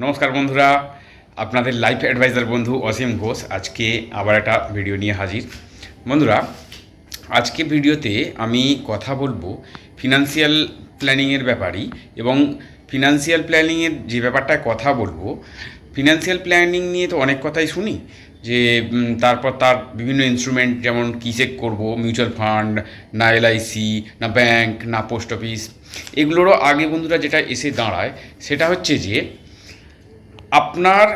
নমস্কার বন্ধুরা, আপনাদের লাইফ অ্যাডভাইজার বন্ধু অসীম ঘোষ আজকে আবার একটা ভিডিও নিয়ে হাজির। বন্ধুরা, আজকে ভিডিওতে আমি কথা বলবো ফিনান্সিয়াল প্ল্যানিংয়ের ব্যাপারেই। এবং ফিনান্সিয়াল প্ল্যানিংয়ের যে ব্যাপারটায় কথা বলবো, ফিনান্সিয়াল প্ল্যানিং নিয়ে তো অনেক কথাই শুনি যে তারপর তার বিভিন্ন ইনস্ট্রুমেন্ট, যেমন কী চেক করবো, মিউচুয়াল ফান্ড না এলআইসি না ব্যাংক না পোস্ট অফিস, এগুলোরও আগে বন্ধুরা যেটা এসে দাঁড়ায় সেটা হচ্ছে যে আপনার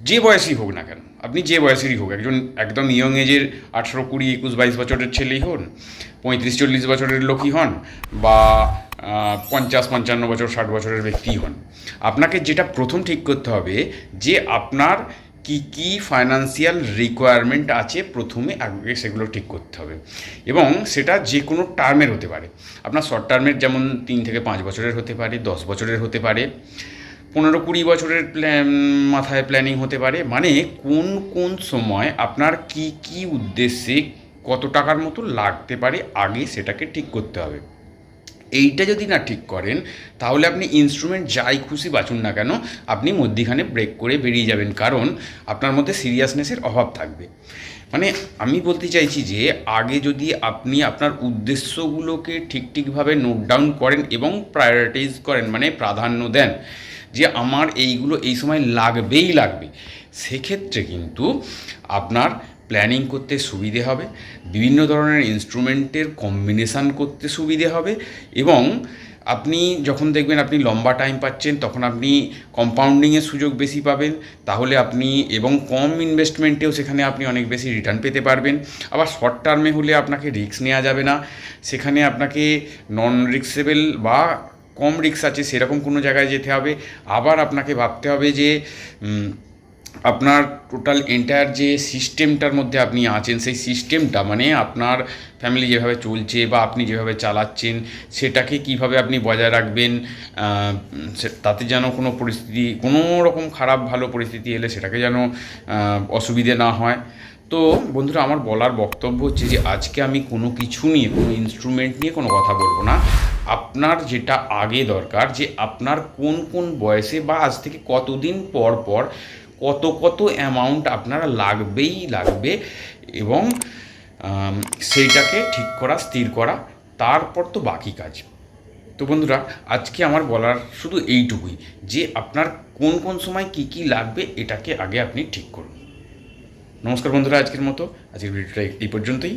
যে বয়সই হোক না কেন, আপনি যে বয়সেরই হোক, একজন একদম ইয়ং এজের 18, 20, 21, 22 বছরের ছেলেই হন, 35, 40 বছরের লোকই হন, বা 50, 55 বছর, 60 বছরের ব্যক্তিই হন, আপনাকে যেটা প্রথম ঠিক করতে হবে যে আপনার কী কী ফাইন্যান্সিয়াল রিকোয়ারমেন্ট আছে, প্রথমে আগে সেগুলো ঠিক করতে হবে। এবং সেটা যে কোনো টার্মের হতে পারে। আপনার শর্ট টার্মের যেমন 3 থেকে 5 বছরের হতে পারে, 10 বছরের হতে পারে, 15-20 বছরের মাথায় প্ল্যানিং হতে পারে। মানে কোন কোন সময় আপনার কি কি উদ্দেশ্যে কত টাকার মতো লাগতে পারে, আগে সেটাকে ঠিক করতে হবে। এইটা যদি না ঠিক করেন, তাহলে আপনি ইনস্ট্রুমেন্ট যাই খুশি বাছুন না কেন, আপনি মধ্যিখানে ব্রেক করে বেরিয়ে যাবেন, কারণ আপনার মধ্যে সিরিয়াসনেসের অভাব থাকবে। মানে আমি বলতে চাইছি যে আগে যদি আপনি আপনার উদ্দেশ্যগুলোকে ঠিকভাবে নোট ডাউন করেন এবং প্রায়োরিটাইজ করেন, মানে প্রাধান্য দেন যে আমার এইগুলো এই সময় লাগবেই লাগবে, সেক্ষেত্রে কিন্তু আপনার প্ল্যানিং করতে সুবিধে হবে, বিভিন্ন ধরনের ইনস্ট্রুমেন্টের কম্বিনেশান করতে সুবিধে হবে। এবং আপনি যখন দেখবেন আপনি লম্বা টাইম পাচ্ছেন, তখন আপনি কম্পাউন্ডিংয়ের সুযোগ বেশি পাবেন, তাহলে আপনি এবং কম ইনভেস্টমেন্টেও সেখানে আপনি অনেক বেশি রিটার্ন পেতে পারবেন। আবার শর্ট টার্মে হলে আপনাকে রিস্ক নেওয়া যাবে না, সেখানে আপনাকে নন রিস্কেবল বা কম রিস্ক আছে সেরকম কোনো জায়গায় যেতে হবে। আবার আপনাকে ভাবতে হবে যে আপনার টোটাল এন্টায়ার যে সিস্টেমটার মধ্যে আপনি আছেন, সেই সিস্টেমটা মানে আপনার ফ্যামিলি যেভাবে চলছে বা আপনি যেভাবে চালাচ্ছেন, সেটাকে কিভাবে আপনি বজায় রাখবেন, তাতে যেন কোনো পরিস্থিতি, কোনো রকম খারাপ ভালো পরিস্থিতি এলে সেটাকে যেন অসুবিধে না হয়। তো বন্ধুরা, আমার বলার বক্তব্য হচ্ছে যে আজকে আমি কোনো কিছু নিয়ে, কোনো ইনস্ট্রুমেন্ট নিয়ে কোনো কথা বলবো না। আপনার যেটা আগে দরকার, যে আপনার কোন কোন বয়সে বা আজ থেকে কতদিন পর পর কত কত অ্যামাউন্ট আপনার লাগবেই লাগবে, এবং সেইটাকে ঠিক করা, স্থির করা, তারপর তো বাকি কাজ। তো বন্ধুরা, আজকে আমার বলার শুধু এইটুকুই যে আপনার কোন কোন সময় কি কি লাগবে, এটাকে আগে আপনি ঠিক করুন। নমস্কার বন্ধুরা, আজকের মতো আজকের ভিডিওটা এই পর্যন্তই।